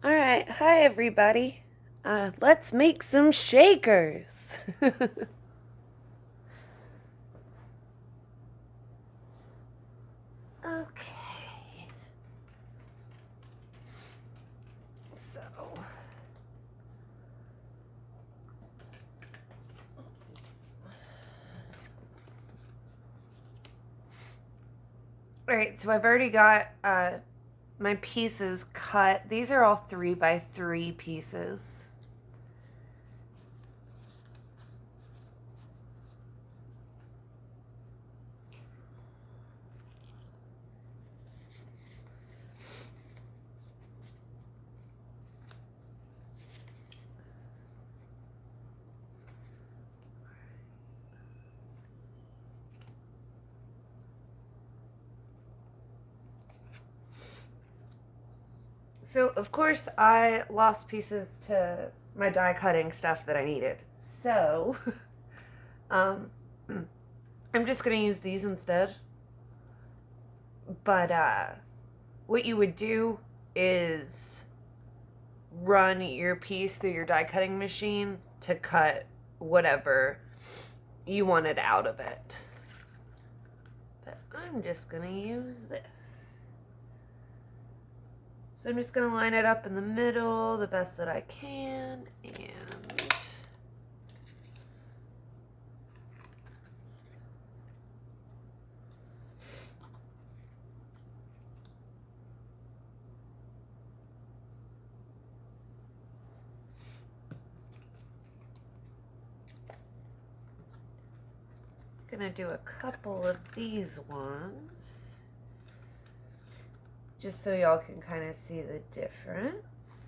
All right, hi everybody. Let's make some shakers. Okay. So, all right, so I've already got my pieces cut. These are all 3 by 3 pieces. So, of course, I lost pieces to my die cutting stuff that I needed. So, um, I'm just going to use these instead. But what you would do is run your piece through your die cutting machine to cut whatever you wanted out of it. But I'm just going to use this. So I'm just going to line it up in the middle the best that I can, and gonna do a couple of these ones just so y'all can kind of see the difference.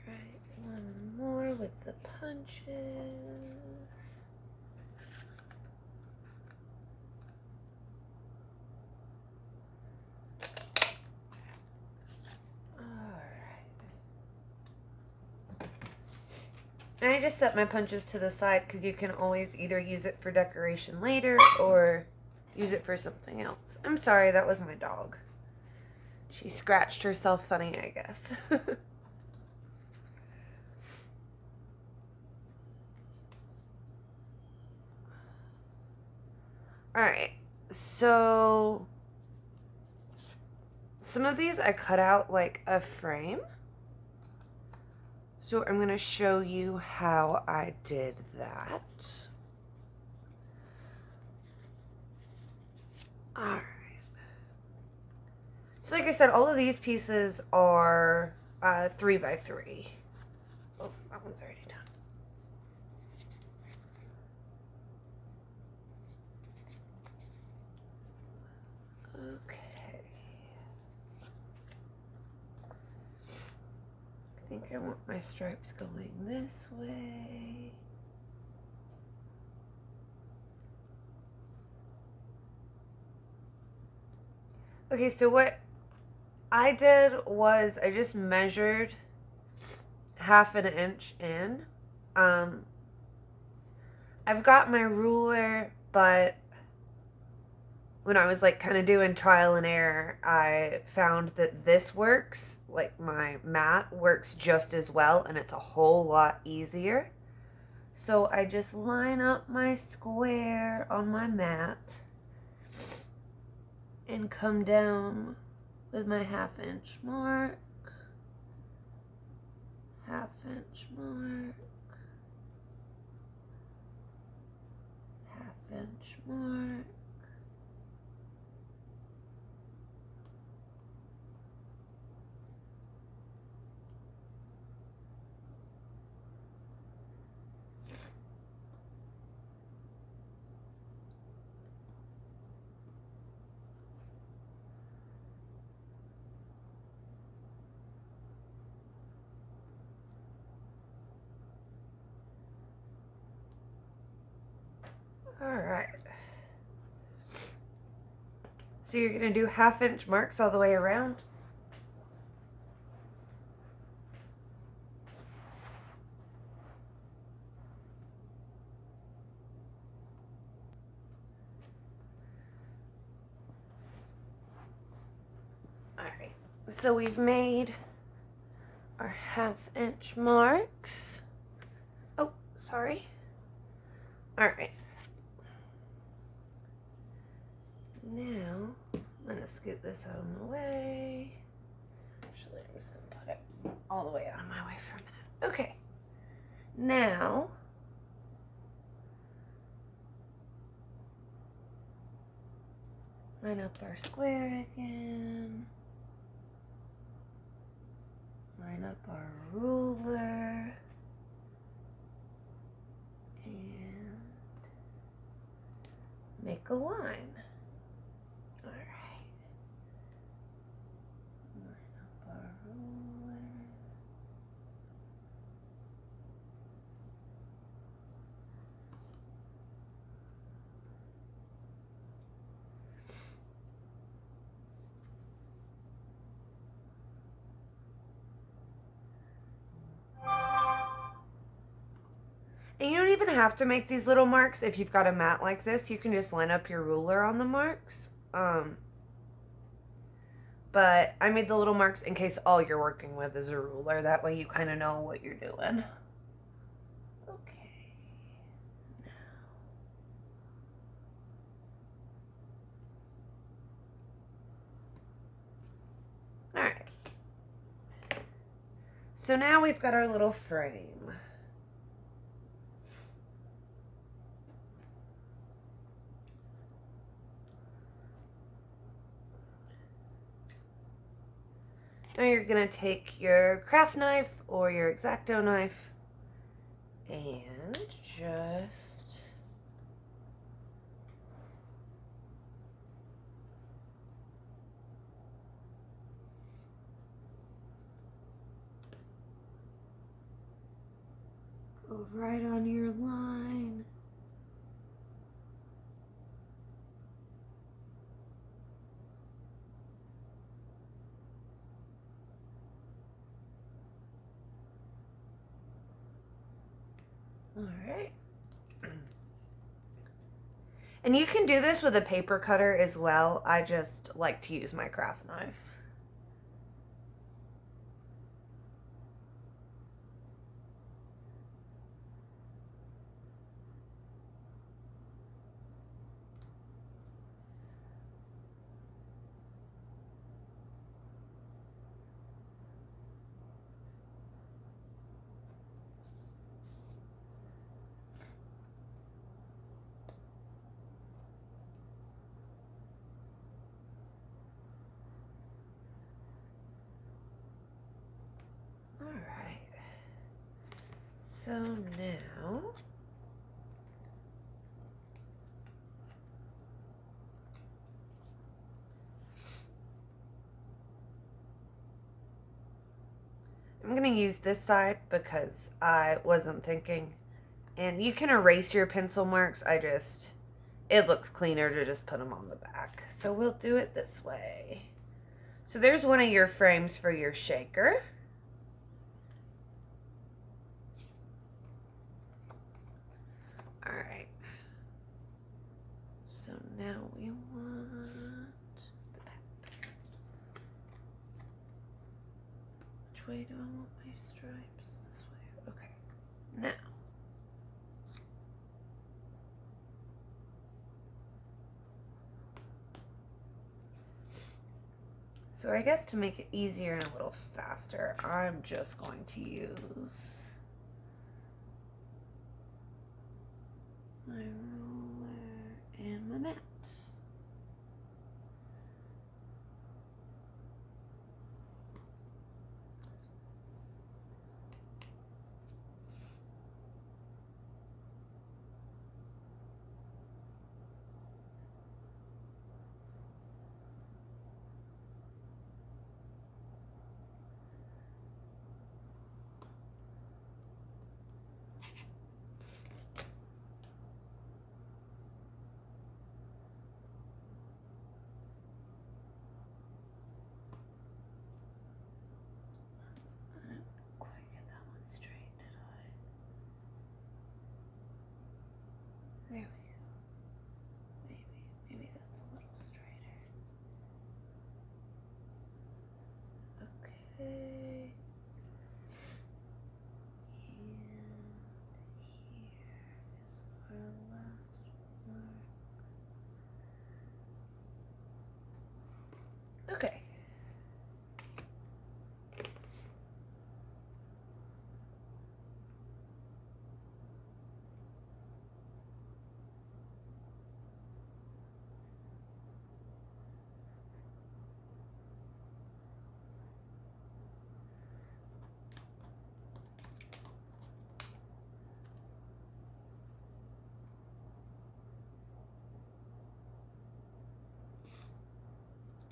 Right, one more with the punches. And I just set my punches to the side because you can always either use it for decoration later or use it for something else. I'm sorry, that was my dog. She scratched herself funny, I guess. Alright, so some of these I cut out like a frame. So I'm going to show you how I did that. Alright. So like I said, all of these pieces are 3 by 3. Oh, that one's already done. Okay. I think I want my stripes going this way. Okay, so what I did was I just measured 1/2 inch in. I've got my ruler, but when I was like kind of doing trial and error, I found that this works. Like my mat works just as well, and it's a whole lot easier. So I just line up my square on my mat and come down with my 1/2 inch mark, 1/2 inch mark, 1/2 inch mark. So you're going to do 1/2 inch marks all the way around. Alright, so we've made our 1/2 inch marks. Oh, sorry. Alright. Now, I'm going to scoot this out of the way. Actually, I'm just going to put it all the way out of my way for a minute. Okay. Now, line up our square again. Line up our ruler. And make a line. Alright. Line up our ruler. And you don't even have to make these little marks if you've got a mat like this. You can just line up your ruler on the marks. But I made the little marks in case all you're working with is a ruler. That way you kind of know what you're doing. Okay. All right. So now we've got our little frame. Now you're going to take your craft knife or your X-Acto knife and just go right on your line. All right. And you can do this with a paper cutter as well. I just like to use my craft knife. Alright, so now I'm going to use this side because I wasn't thinking, and you can erase your pencil marks. It looks cleaner to just put them on the back. So we'll do it this way. So there's one of your frames for your shaker. All right. So now we want the back. Which way do I want my stripes? This way. Okay. Now. So I guess to make it easier and a little faster, I'm just going to use my ruler and my mat.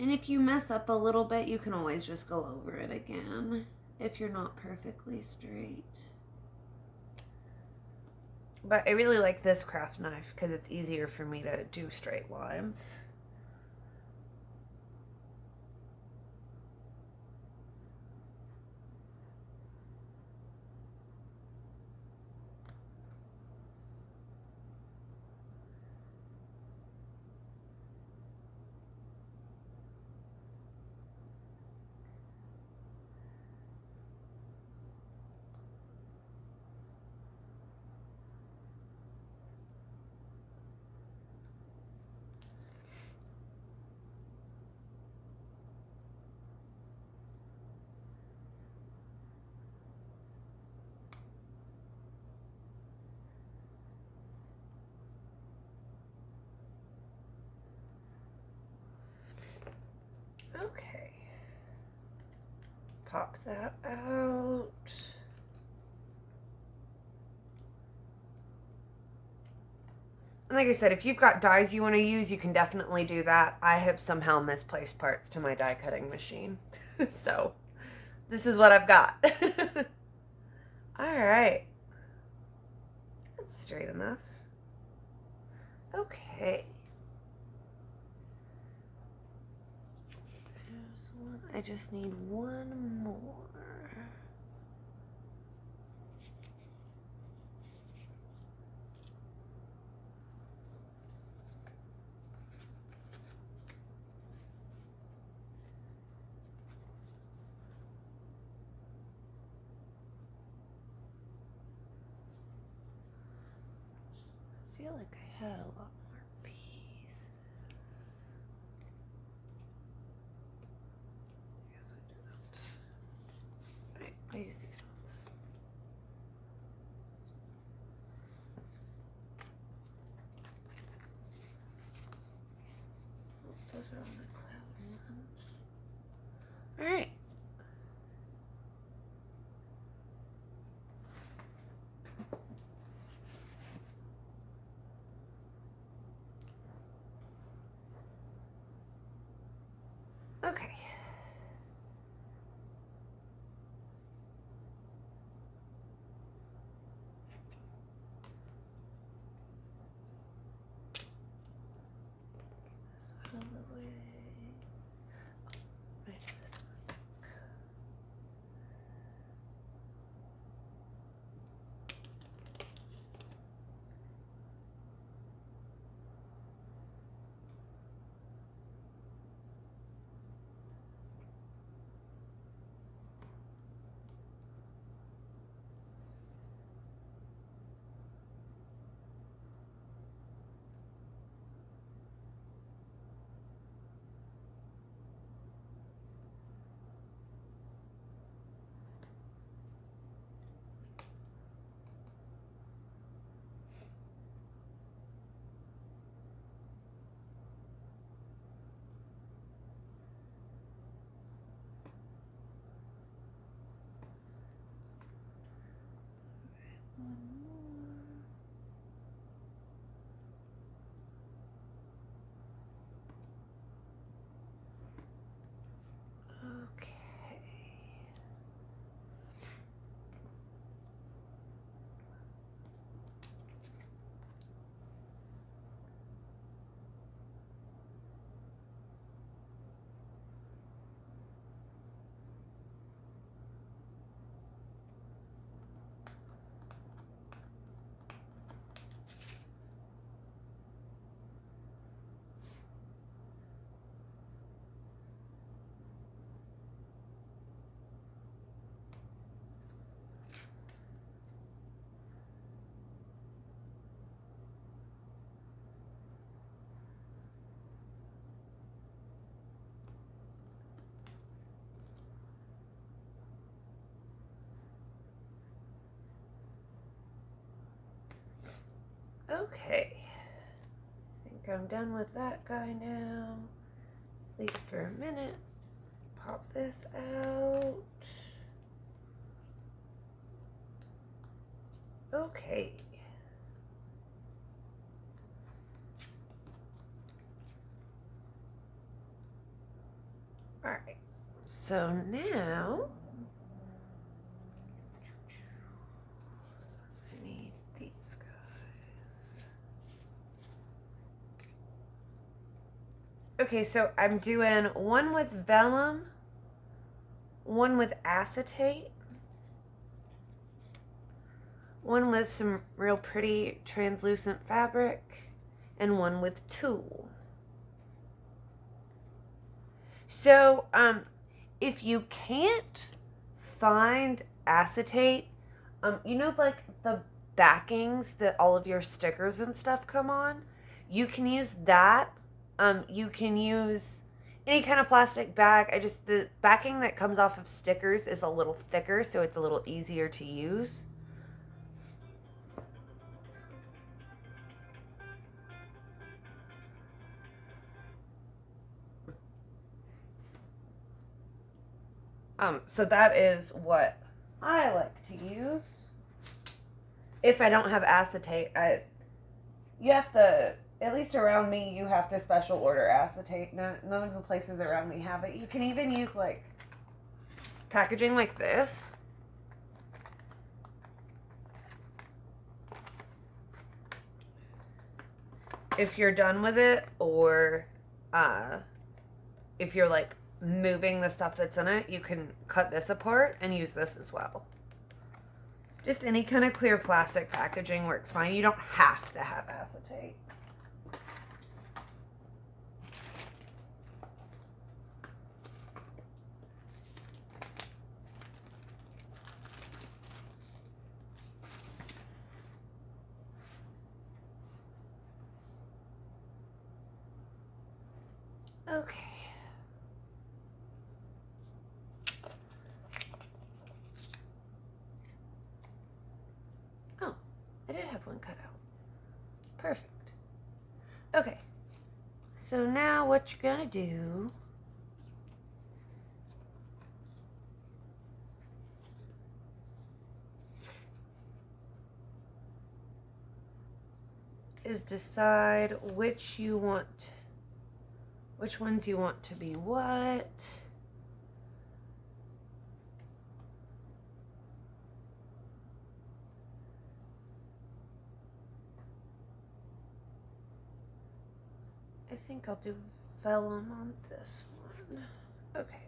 And if you mess up a little bit, you can always just go over it again if you're not perfectly straight. But I really like this craft knife because it's easier for me to do straight lines. Okay. Pop that out. And like I said, if you've got dies you want to use, you can definitely do that. I have somehow misplaced parts to my die cutting machine. So, this is what I've got. Alright. That's straight enough. Okay. There's one. I just need one more. I feel like I had a lot more pieces. I guess I didn't. Alright, I'll use these ones. Oh, those are all my cloud ones. Alright. Okay. This out of the way. Right, this one. One more. Okay. Okay. I think I'm done with that guy now. At least for a minute. Pop this out. Okay. So now I need these guys. Okay, so I'm doing one with vellum, one with acetate, one with some real pretty translucent fabric, and one with tulle. So, if you can't find acetate, you know, like the backings that all of your stickers and stuff come on, you can use that. You can use any kind of plastic bag. The backing that comes off of stickers is a little thicker, so it's a little easier to use. So that is what I like to use. If I don't have acetate, you have to, at least around me, you have to special order acetate. None of the places around me have it. You can even use like packaging like this. If you're done with it, or if you're like moving the stuff that's in it, you can cut this apart and use this as well. Just any kind of clear plastic packaging works fine. You don't have to have acetate. Okay. Oh, I did have one cut out. Perfect. Okay. So now what you're gonna do is decide which ones you want to be what. I think I'll do vellum on this one. Okay.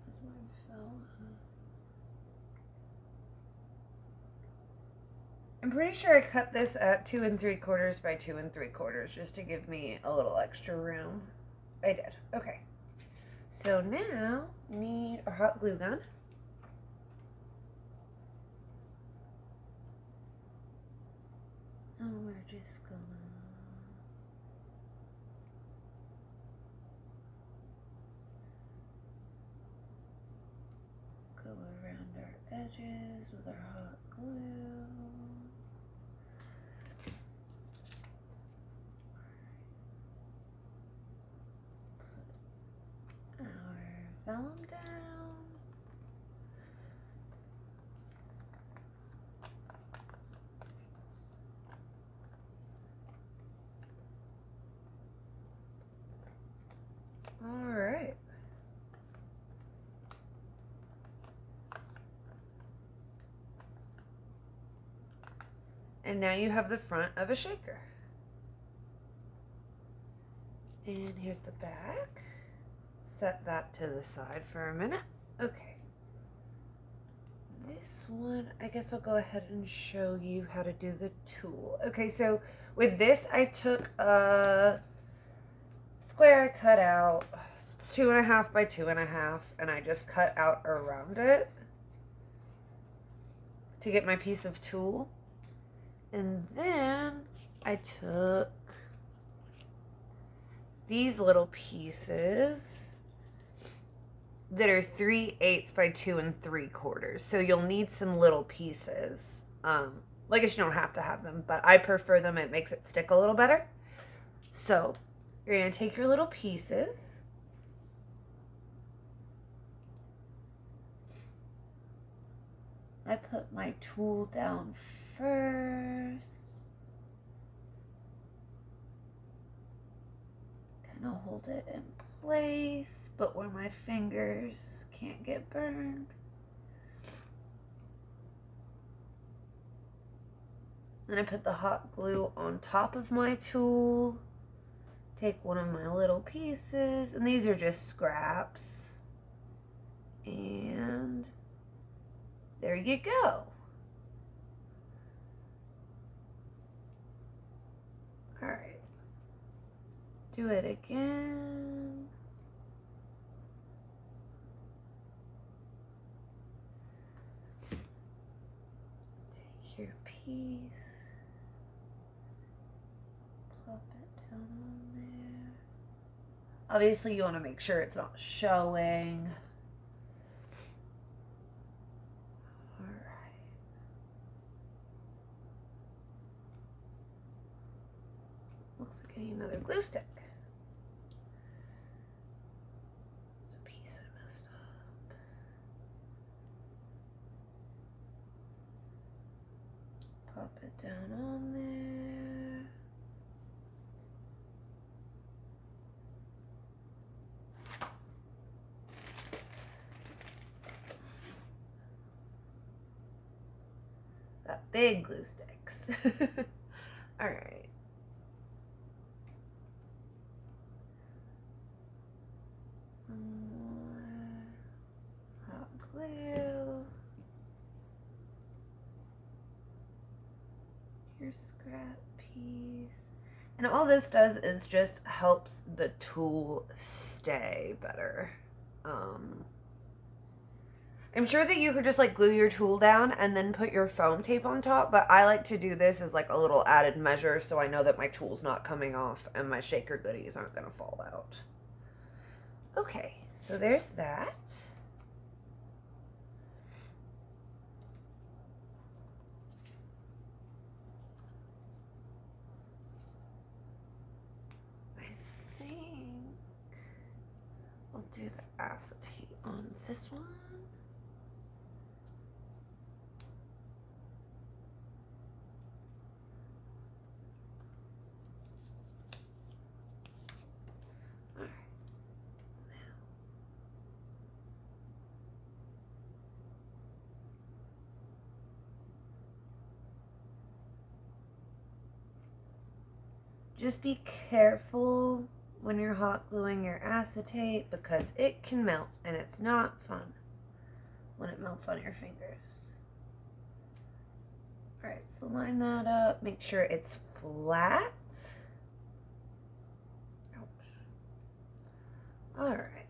That's my vellum. I'm pretty sure I cut this at 2 3/4 by 2 3/4 just to give me a little extra room. I did. Okay. So now need a hot glue gun. And we're just gonna go around our edges with our hot glue. Put our vellum down. All right. And now you have the front of a shaker. And here's the back. Set that to the side for a minute. Okay. This one, I guess I'll go ahead and show you how to do the tulle. Okay, so with this, I took a square I cut out. It's 2.5 by 2.5, and I just cut out around it to get my piece of tulle. And then I took these little pieces that are 3/8 by 2 3/4. So you'll need some little pieces. Like, you don't have to have them, but I prefer them. It makes it stick a little better. So you're gonna take your little pieces. I put my tulle down first. gonna hold it in place, but where my fingers can't get burned. Then I put the hot glue on top of my tool. Take one of my little pieces, and these are just scraps. And there you go. All right. Do it again. Take your piece. Plop it down on there. Obviously, you want to make sure it's not showing. All right. Looks like I need another glue stick. It's a piece I messed up. Pop it down on there. That big glue sticks. All right. More hot glue. Your scrap piece. And all this does is just helps the tool stay better. I'm sure that you could just like glue your tool down and then put your foam tape on top, but I like to do this as like a little added measure so I know that my tool's not coming off and my shaker goodies aren't gonna fall out. Okay, so there's that. I think I'll do the acetate on this one. Just be careful when you're hot gluing your acetate because it can melt and it's not fun when it melts on your fingers. All right, so line that up, make sure it's flat. Ouch. All right.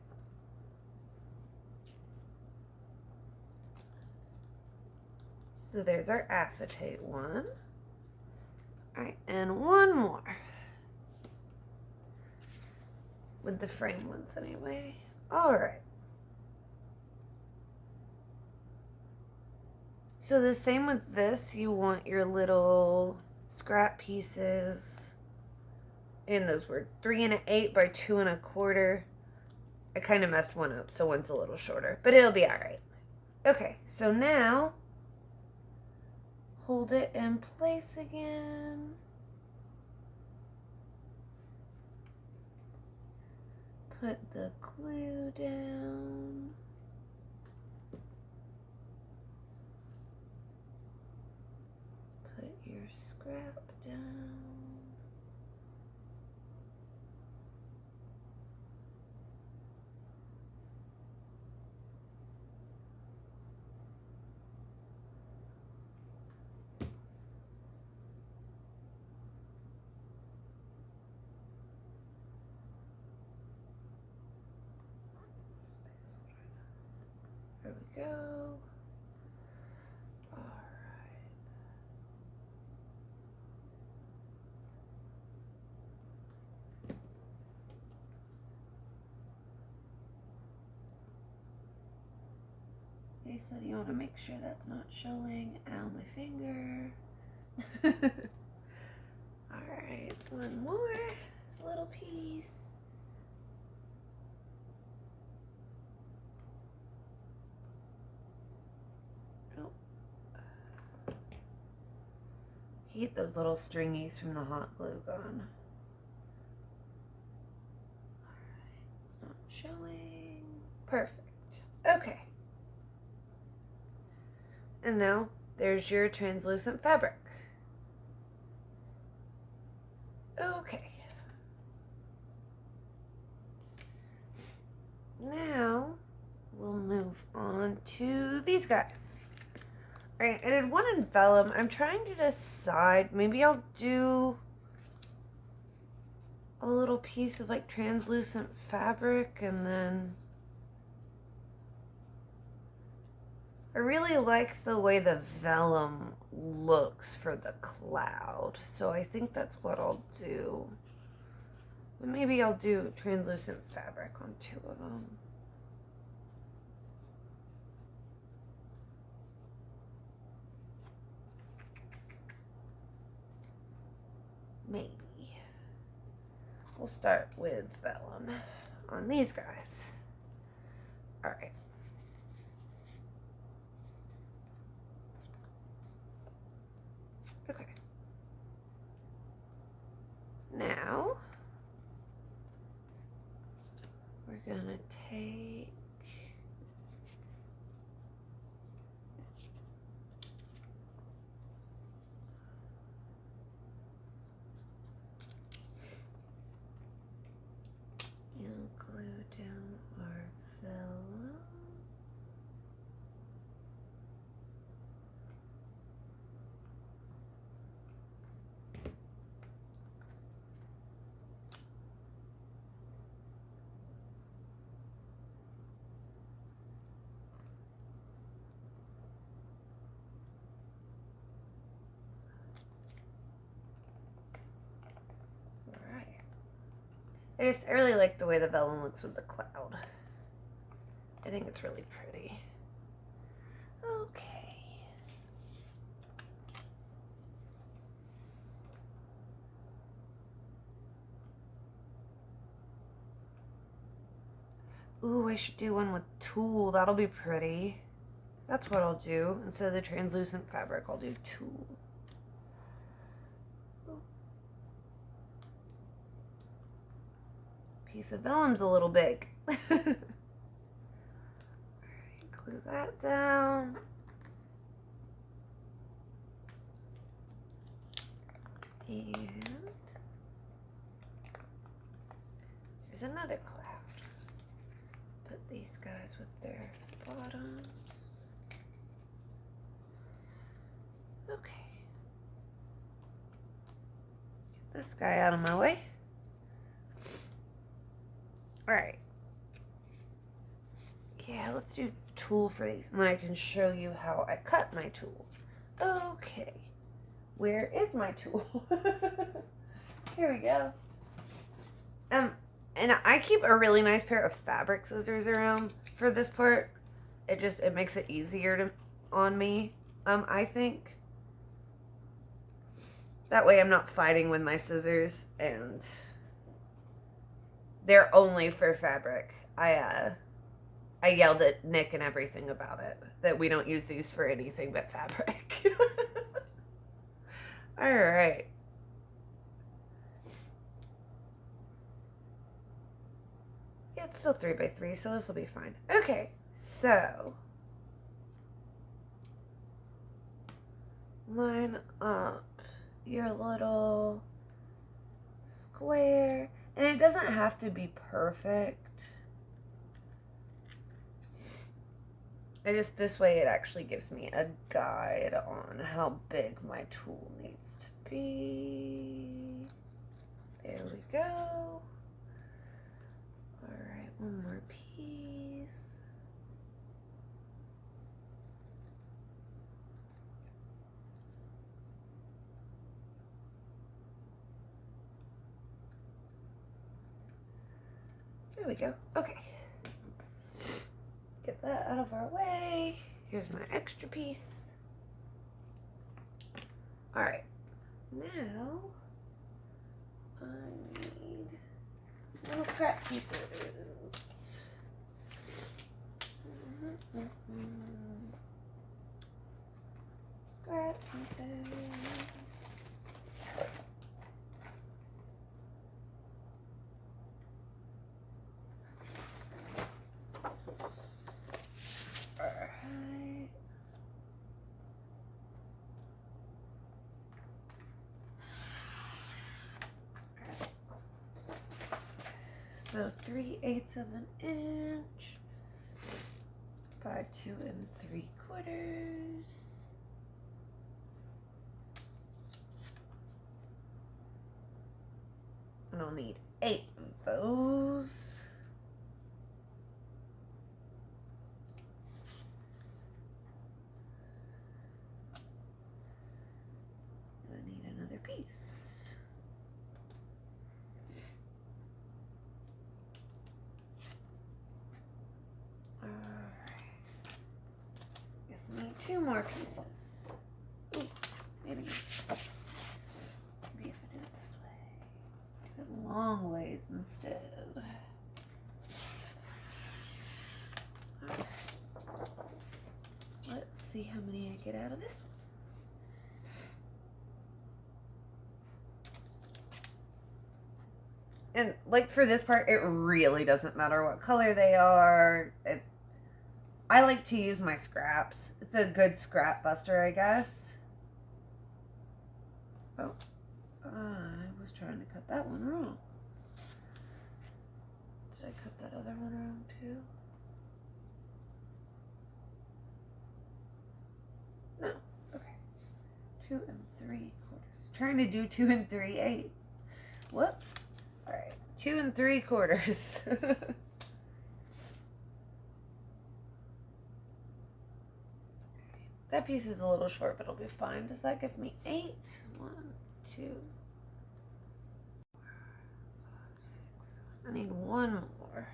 So there's our acetate one. All right, and one more. With the frame ones anyway. All right. So the same with this, you want your little scrap pieces. And those were 3 1/8 by 2 1/4. I kind of messed one up, so one's a little shorter, but it'll be all right. Okay, so now hold it in place again. Put the glue down. Put your scrap down. There we go. All right. They said you want to make sure that's not showing. Ow, my finger. All right, one more little piece. Hate those little stringies from the hot glue gun. showing. Perfect. Okay. And now there's your translucent fabric. Okay. Now we'll move on to these guys. All right, I did one in vellum. I'm trying to decide. Maybe I'll do a little piece of like translucent fabric, and then I really like the way the vellum looks for the cloud, so I think that's what I'll do. But maybe I'll do translucent fabric on 2 of them. Maybe. We'll start with vellum on these guys. All right. Okay. Now, we're gonna take and glue down our vellum. I really like the way the vellum looks with the cloud. I think it's really pretty. Okay. Ooh, I should do one with tulle. That'll be pretty. That's what I'll do. Instead of the translucent fabric, I'll do tulle. Piece of vellum's a little big. Alright, glue that down. And there's another cloud. Put these guys with their bottoms. Okay. Get this guy out of my way. Alright. Yeah, let's do tulle for these, and then I can show you how I cut my tulle. Okay. Where is my tulle? Here we go. And I keep a really nice pair of fabric scissors around for this part. It makes it easier on me, I think. That way I'm not fighting with my scissors, and they're only for fabric. I yelled at Nick and everything about it, that we don't use these for anything but fabric. All right. Yeah, it's still 3x3, so this will be fine. Okay, so line up your little square, and it doesn't have to be perfect. This way it actually gives me a guide on how big my tool needs to be. There we go. Alright, one more piece. There we go. Okay. Get that out of our way. Here's my extra piece. All right, now I need little scrap pieces. Scrap pieces. 3/8 of an inch by 2 3/4. And I'll need 8 of those. And I need another piece. Guess I need 2 more pieces. Ooh, maybe if I do it this way. Do it long ways instead. Okay. Let's see how many I get out of this one. And like for this part, it really doesn't matter what color they are. I like to use my scraps. It's a good scrap buster, I guess. Oh, I was trying to cut that one wrong. Did I cut that other one wrong too? No. Okay. 2 3/4. Trying to do 2 3/8. Whoops. All right. 2 3/4. That piece is a little short, but it'll be fine. Does that give me 8? 1, 2, 4, 5, 6, 7. I need 1 more.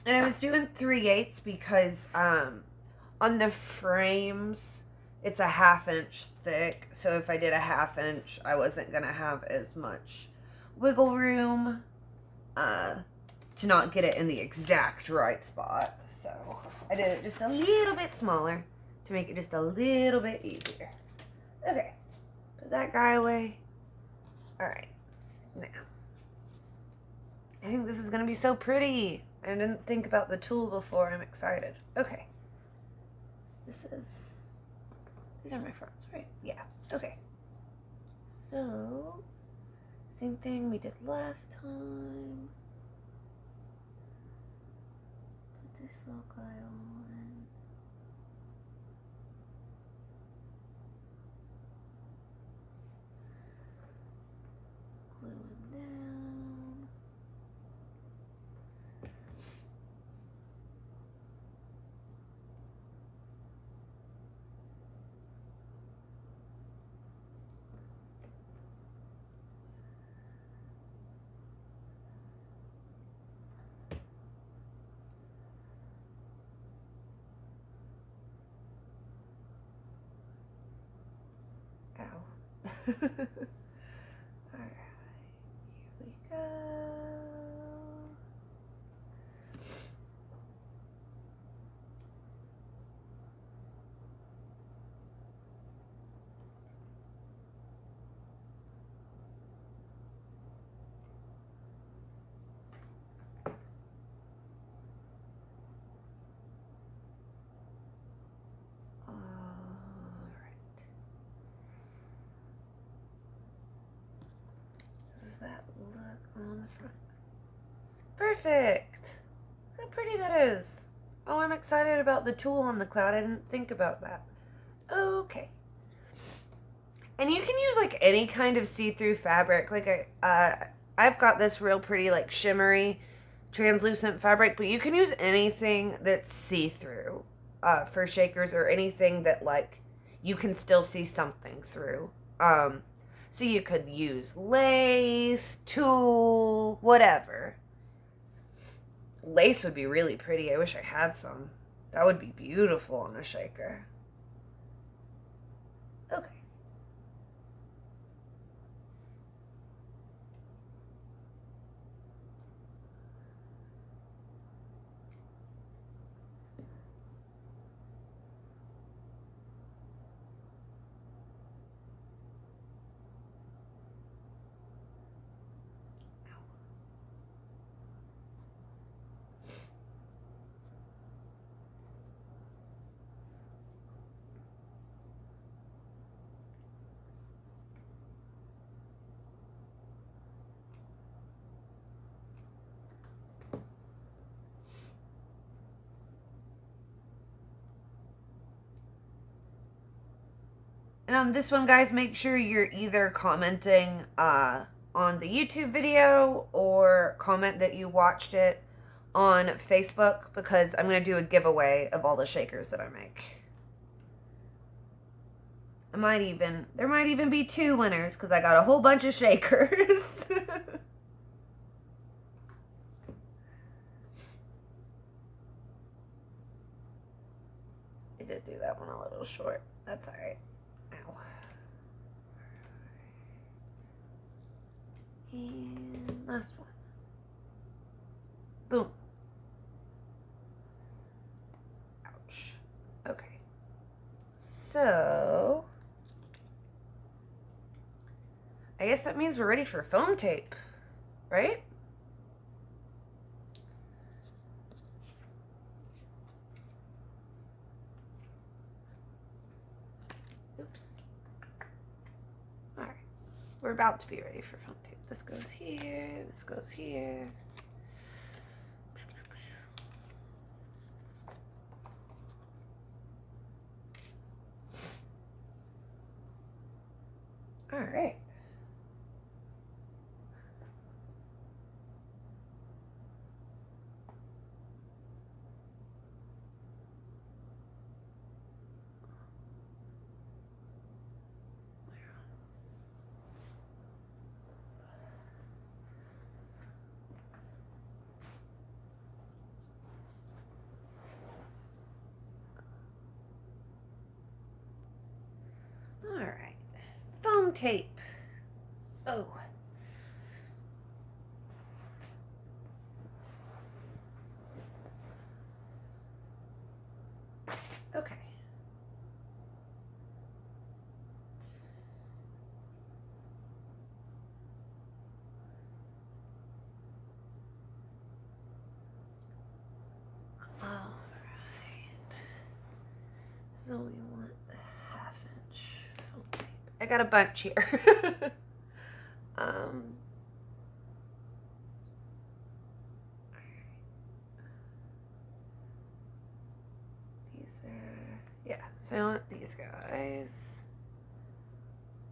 And I was doing 3/8 because on the frames it's a 1/2 inch thick, so if I did a 1/2 inch, I wasn't gonna have as much wiggle room to not get it in the exact right spot. So I did it just a little bit smaller to make it just a little bit easier. Okay, put that guy away. All right, now I think this is gonna be so pretty. I didn't think about the tool before. I'm excited. Okay, these are my fronts, right? Yeah, okay. So, same thing we did last time. Put this little guy on. Glue him down. Ow. Alright, here we go. That look on the front. Perfect. Look how pretty that is. Oh, I'm excited about the tool on the cloud. I didn't think about that. Okay. And you can use like any kind of see-through fabric. Like I've got this real pretty like shimmery, translucent fabric, but you can use anything that's see-through for shakers, or anything that like you can still see something through. So you could use lace, tulle, whatever. Lace would be really pretty. I wish I had some. That would be beautiful on a shaker. Okay. And on this one, guys, make sure you're either commenting on the YouTube video or comment that you watched it on Facebook, because I'm going to do a giveaway of all the shakers that I make. There might even be 2 winners, because I got a whole bunch of shakers. I did do that one a little short. That's alright. Ow. And last one. Boom. Ouch. Okay. So, I guess that means we're ready for foam tape, right? Oops. All right. We're about to be ready for foam tape. This goes here. This goes here. All right. All right. Foam tape. Oh. Okay. All right. So we want the 1/2-inch foam tape. I got a bunch here. These are, yeah, so I want these guys.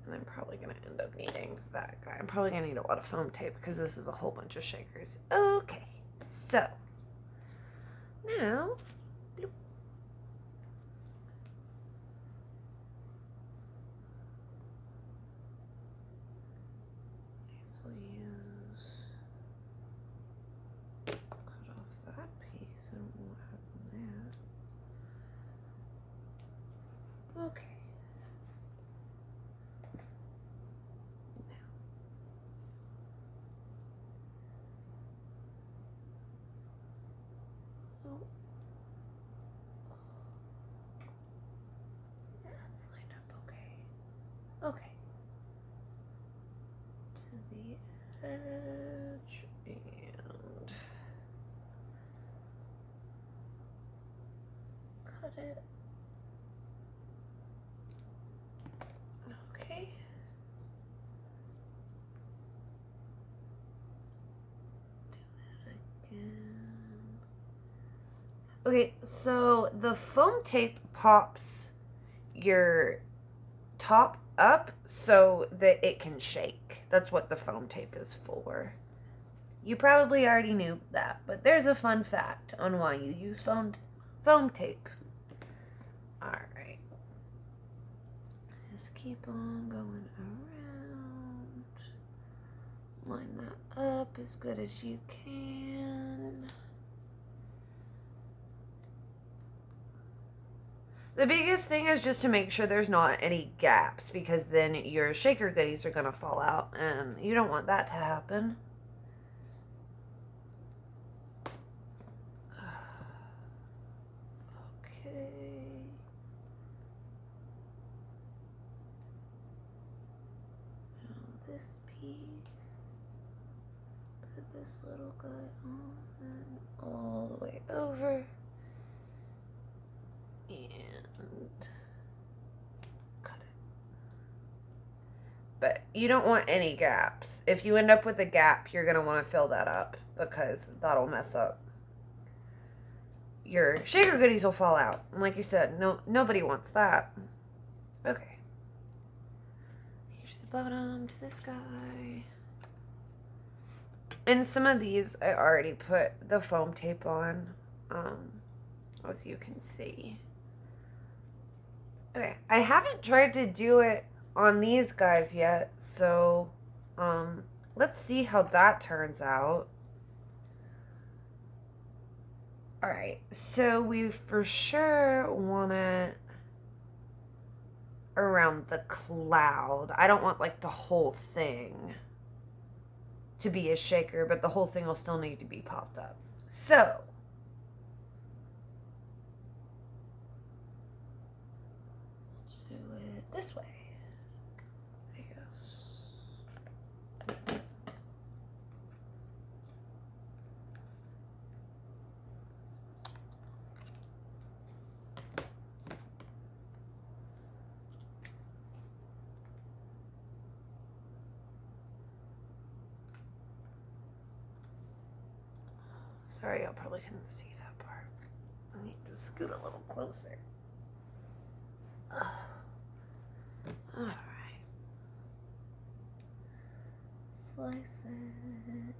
And I'm probably going to end up needing that guy. I'm probably going to need a lot of foam tape because this is a whole bunch of shakers. Okay, so now, bloop. So we'll use, cut off that piece. I don't know what happened there. Okay. That's lined up okay. Okay. To the edge and cut it. Okay. Do it again. Okay, so the foam tape pops your top up so that it can shake. That's what the foam tape is for. You probably already knew that, but there's a fun fact on why you use foam tape. Alright. Just keep on going around. Line that up as good as you can. The biggest thing is just to make sure there's not any gaps, because then your shaker goodies are going to fall out, and you don't want that to happen. Okay. Now this piece, put this little guy on and all the way over. And cut it. But you don't want any gaps. If you end up with a gap, you're going to want to fill that up, because that'll mess up. Your shaker goodies will fall out. And like you said, nobody wants that. Okay. the bottom to this guy. And some of these I already put the foam tape on, as you can see. Okay, I haven't tried to do it on these guys yet, so let's see how that turns out. Alright, so we for sure want it around the cloud. I don't want like the whole thing to be a shaker, but the whole thing will still need to be popped up. So do it this way, I guess. Sorry, y'all probably couldn't see that part. I need to scoot a little closer. Alright. Slice it.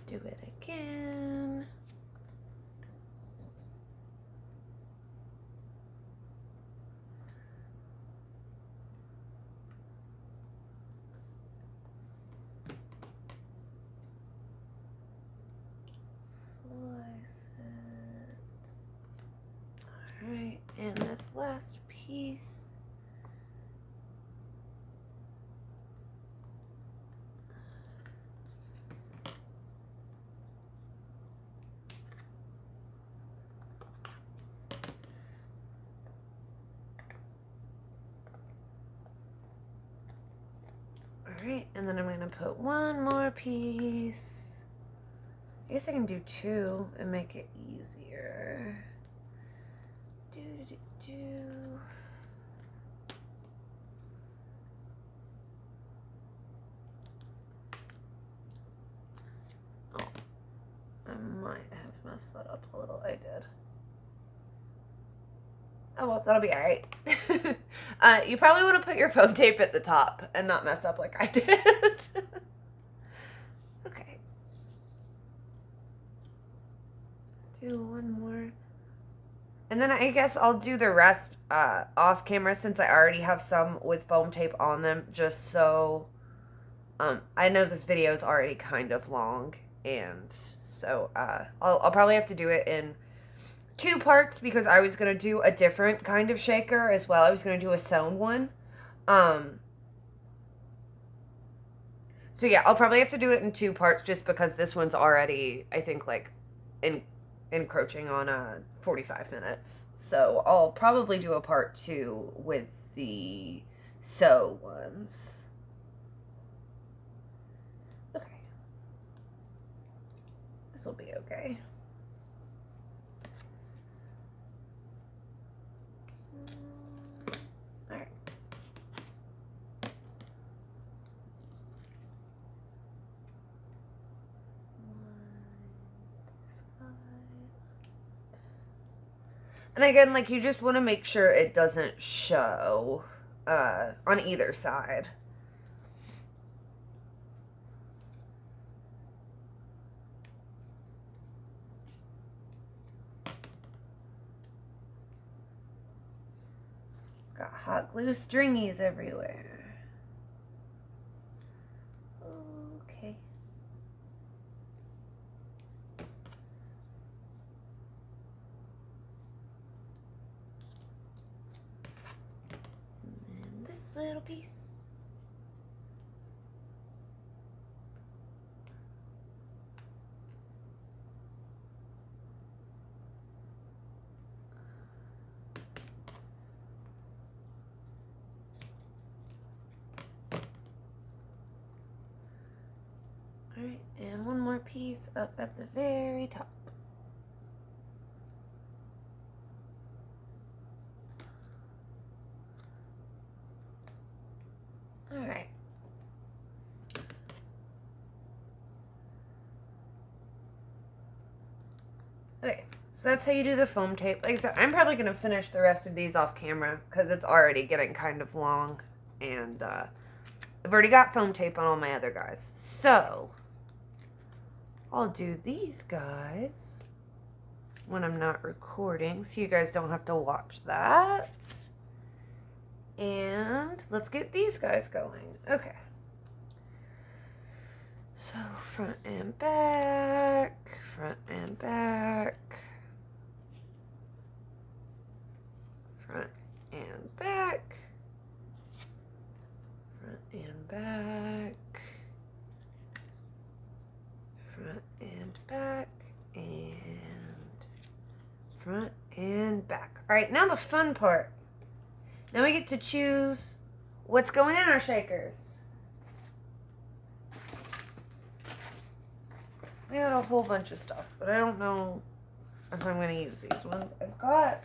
Do it again. Alright, and this last piece. Alright, and then I'm going to put one more piece. I guess I can do two and make it easier. Oh, I might have messed that up a little. I did. Oh, well, that'll be alright. You probably want to put your foam tape at the top and not mess up like I did. Okay. Do one more. And then I guess I'll do the rest off camera since I already have some with foam tape on them, just so I know this video is already kind of long, and so I'll probably have to do it in 2 parts because I was going to do a different kind of shaker as well. I was going to do a sewn one. So yeah, I'll probably have to do it in 2 parts just because this one's already, I think, like encroaching on 45 minutes. So I'll probably do a part 2 with the sew ones. Okay. This will be okay. Alright. And again, like, you just want to make sure it doesn't show on either side. Got hot glue stringies everywhere. Okay. And this little piece. Alright, and one more piece up at the very top. Alright. Okay, So that's how you do the foam tape. Like I said, I'm probably going to finish the rest of these off camera because it's already getting kind of long. And I've already got foam tape on all my other guys. So I'll do these guys when I'm not recording so you guys don't have to watch that. And let's get these guys going. Okay. So front and back, front and back, front and back, front and back, front and back, and front and back. All right, now the fun part. Now we get to choose what's going in our shakers. I got a whole bunch of stuff, but I don't know if I'm going to use these ones. I've got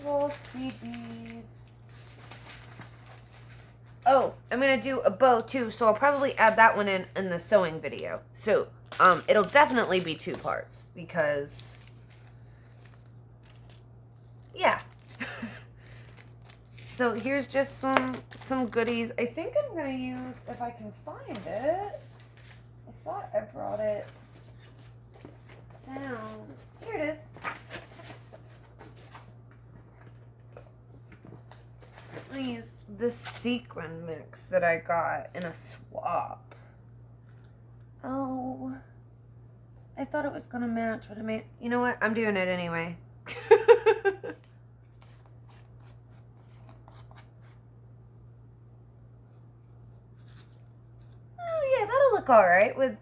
little seed beads. Oh, I'm going to do a bow too, so I'll probably add that one in the sewing video. So, it'll definitely be 2 parts because, yeah. So here's just some goodies. I think I'm going to use, if I can find it, I thought I brought it down. Here it is. I'm going to use this sequin mix that I got in a swap. Oh, I thought it was going to match what I made. You know what? I'm doing it anyway. That'll look all right with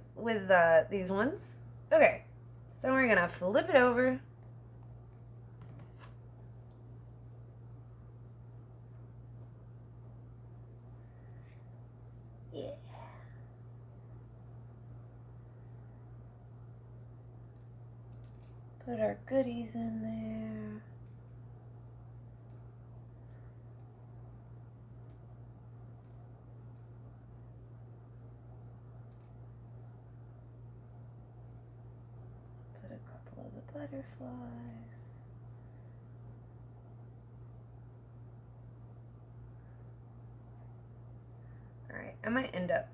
these ones. Okay, so we're gonna flip it over. Yeah. Put our goodies in there. Butterflies. Alright, I might end up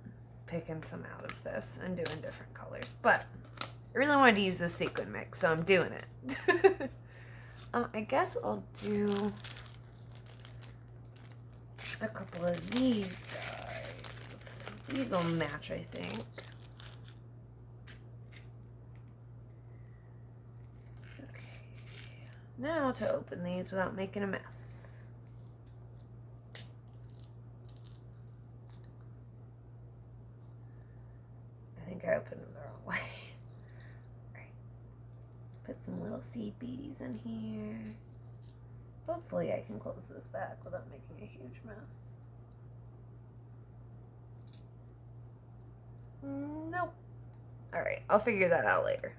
picking some out of this and doing different colors, but I really wanted to use this sequin mix, so I'm doing it. I guess I'll do a couple of these guys. These will match, I think. Now to open these without making a mess. I think I opened them the wrong way. Right. Put some little seed beads in here. Hopefully I can close this back without making a huge mess. Nope. Alright, I'll figure that out later.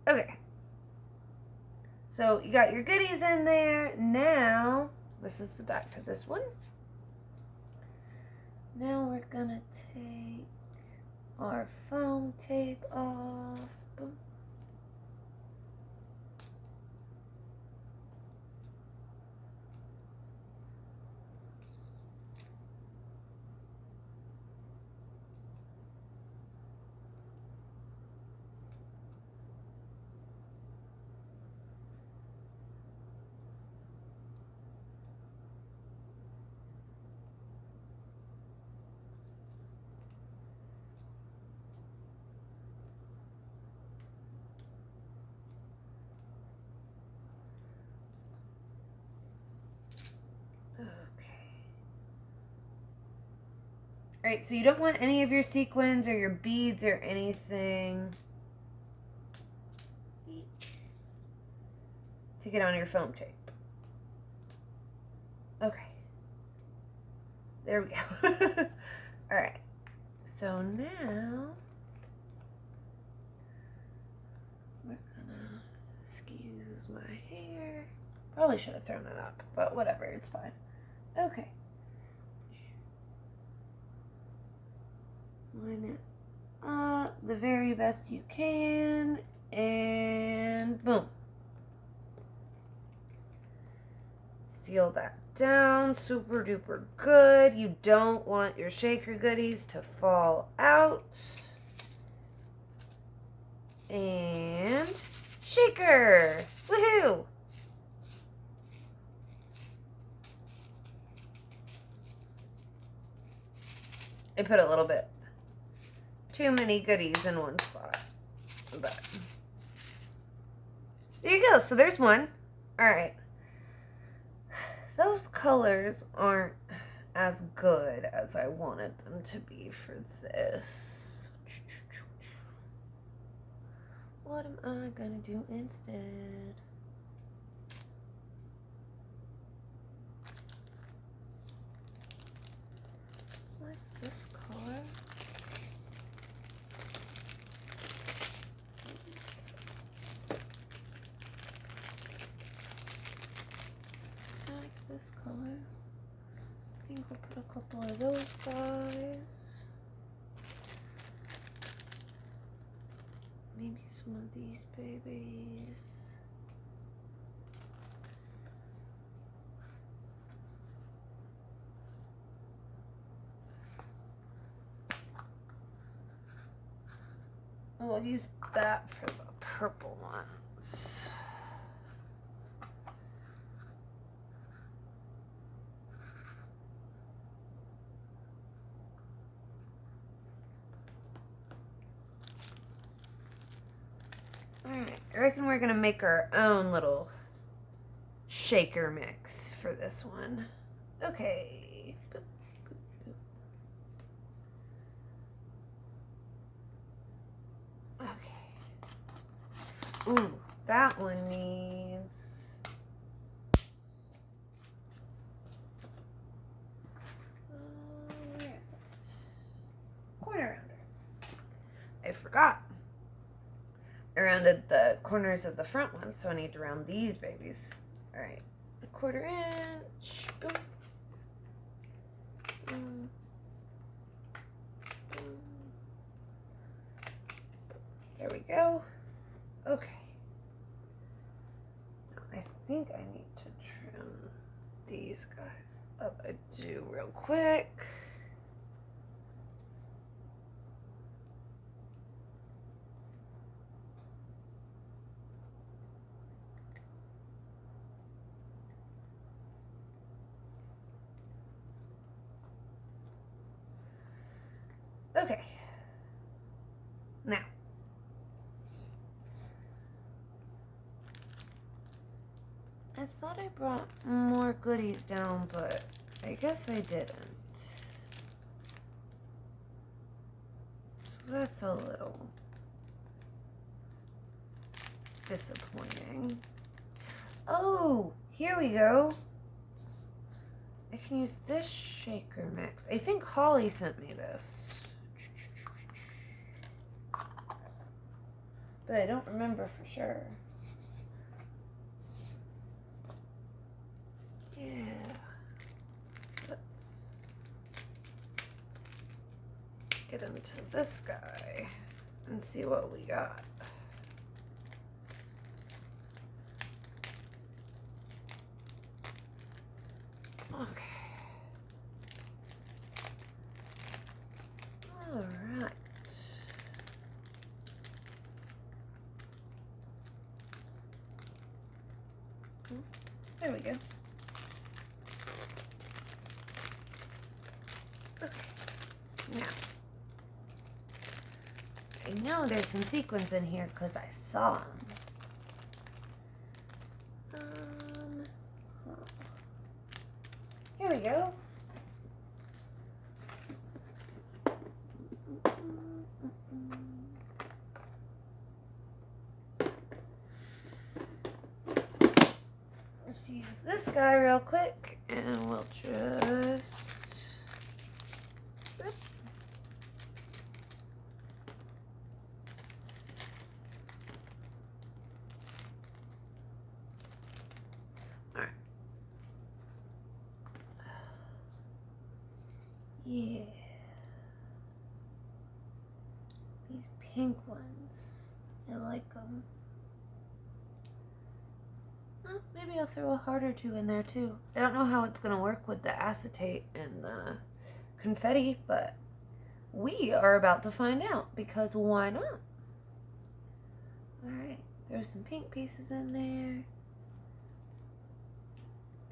Okay, so you got your goodies in there. Now, this is the back to this one. Now we're gonna take our foam tape off. Boom. Alright, so you don't want any of your sequins or your beads or anything to get on your foam tape. Okay. There we go. Alright, so now we're gonna excuse my hair. Probably should have thrown it up, but whatever, it's fine. Okay. line it up the very best you can, and boom. Seal that down, super duper good. You don't want your shaker goodies to fall out. And shaker! Woohoo! I put a little bit too many goodies in one spot. But there you go. So there's one. Alright. Those colors aren't as good as I wanted them to be for this. What am I gonna do instead? Like this color. Like this color. I think we'll put a couple of those guys. Maybe some of these babies. Oh, I'll use that for the purple ones. Alright, I reckon we're gonna make our own little shaker mix for this one. Okay. Boop, boop, boop. Okay. Ooh, that one needs... where is it? Corner rounder. I forgot. I rounded the corners of the front one, so I need to round these babies. Alright, a 1/4 inch. Boom. Boom. Boom. There we go. Okay. Now, I think I need to trim these guys up. I do real quick. Okay. Now, I thought I brought more goodies down, but I guess I didn't. So that's a little disappointing. Oh, here we go. I can use this shaker mix. I think Holly sent me this. But I don't remember for sure. Yeah. Let's get into this guy and see what we got. Okay. All right. There we go. Okay. Now, I know there's some sequins in here because I saw them. Here we go. Let's use this guy real quick and we'll just... Alright. Yeah. These pink ones, I like them. Well, maybe I'll throw a heart or two in there too. I don't know how it's going to work with the acetate and the confetti, but we are about to find out, because why not? Alright, throw some pink pieces in there.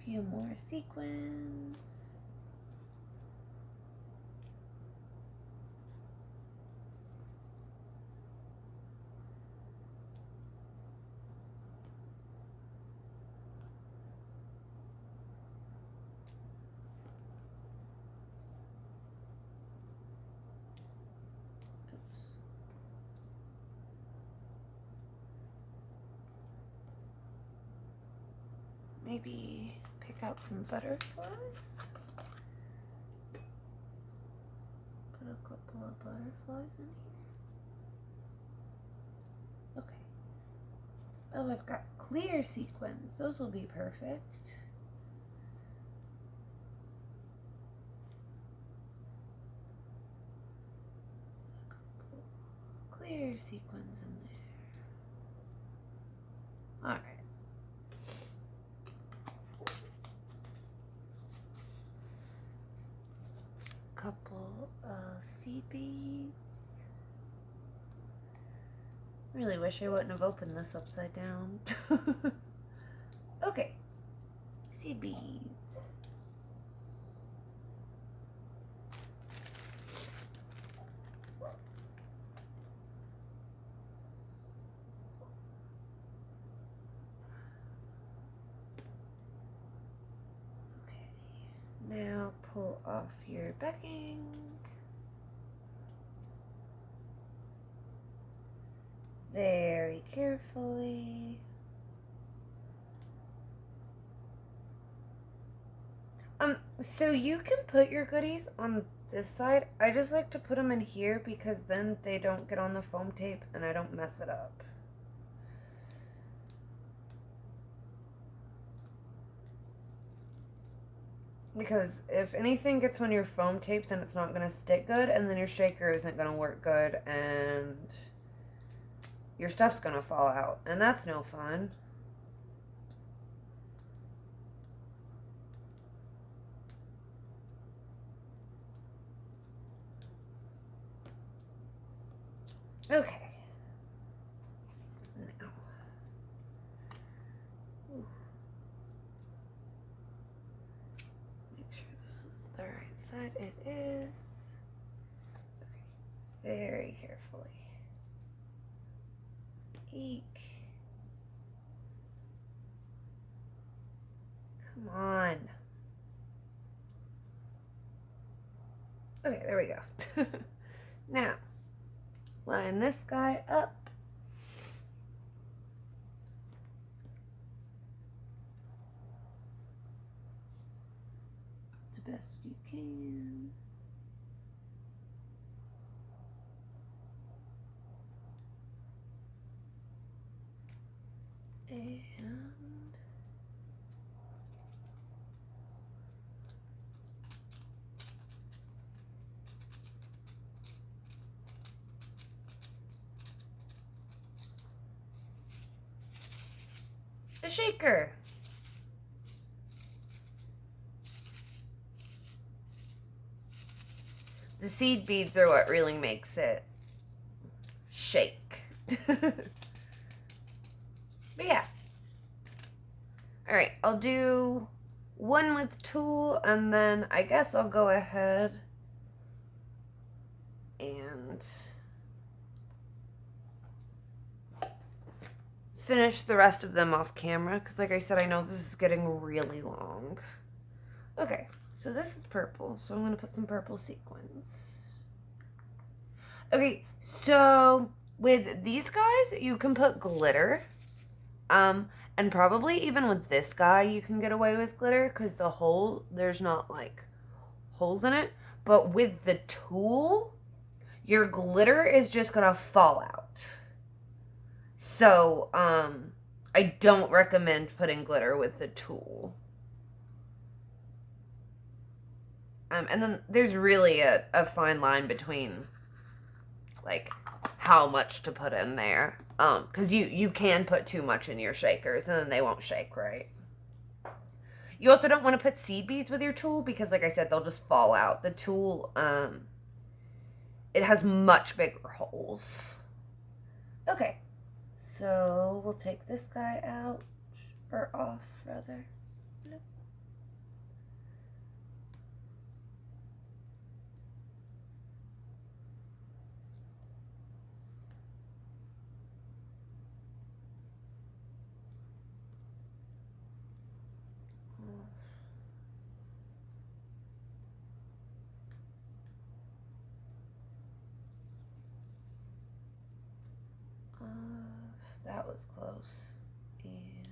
A few more sequins. Maybe pick out some butterflies. Put a couple of butterflies in here. Okay. Oh, I've got clear sequins. Those will be perfect. A couple clear sequins in there. All right. Couple of seed beads. Really wish I wouldn't have opened this upside down. Okay, seed beads. Okay, now pull off your backing. Very carefully. So you can put your goodies on this side. I just like to put them in here because then they don't get on the foam tape and I don't mess it up. Because if anything gets on your foam tape, then it's not going to stick good, and then your shaker isn't going to work good, and your stuff's going to fall out, and that's no fun. Okay. Now. Ooh. Make sure this is the right side. It is. Okay. Very carefully. Eek. Come on. Okay, there we go. Now, line this guy up. The best you can. And a shaker. The seed beads are what really makes it shake. But yeah. Alright, I'll do one with tulle, and then I guess I'll go ahead and finish the rest of them off camera, because like I said, I know this is getting really long. Okay, so this is purple, so I'm going to put some purple sequins. Okay, so with these guys, you can put glitter. And probably even with this guy, you can get away with glitter because there's not like holes in it. But with the tulle, your glitter is just gonna fall out. So, I don't recommend putting glitter with the tulle. And then there's really a fine line between like how much to put in there. Because you can put too much in your shakers and then they won't shake right. You also don't want to put seed beads with your tool because, like I said, they'll just fall out. The tool, it has much bigger holes. Okay, so we'll take this guy out, or off, rather. Nope. That was close. And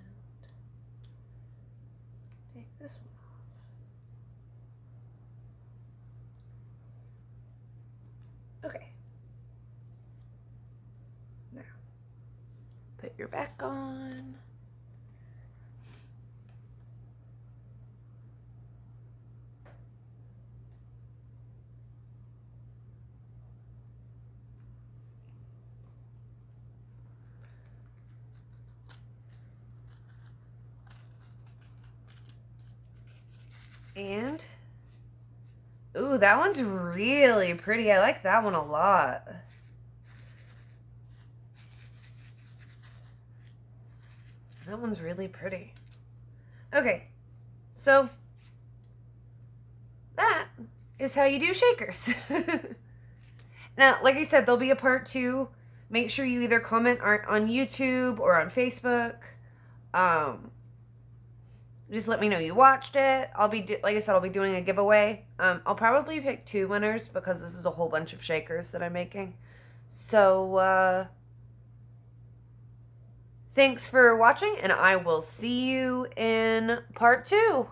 take this one off. Okay. Now, put your vac on. And, ooh, that one's really pretty. I like that one a lot. That one's really pretty. Okay, so that is how you do shakers. Now, like I said, there'll be a part 2. Make sure you either comment on YouTube or on Facebook. Just let me know you watched it. Like I said, I'll be doing a giveaway. I'll probably pick 2 winners because this is a whole bunch of shakers that I'm making. So, thanks for watching, and I will see you in part 2.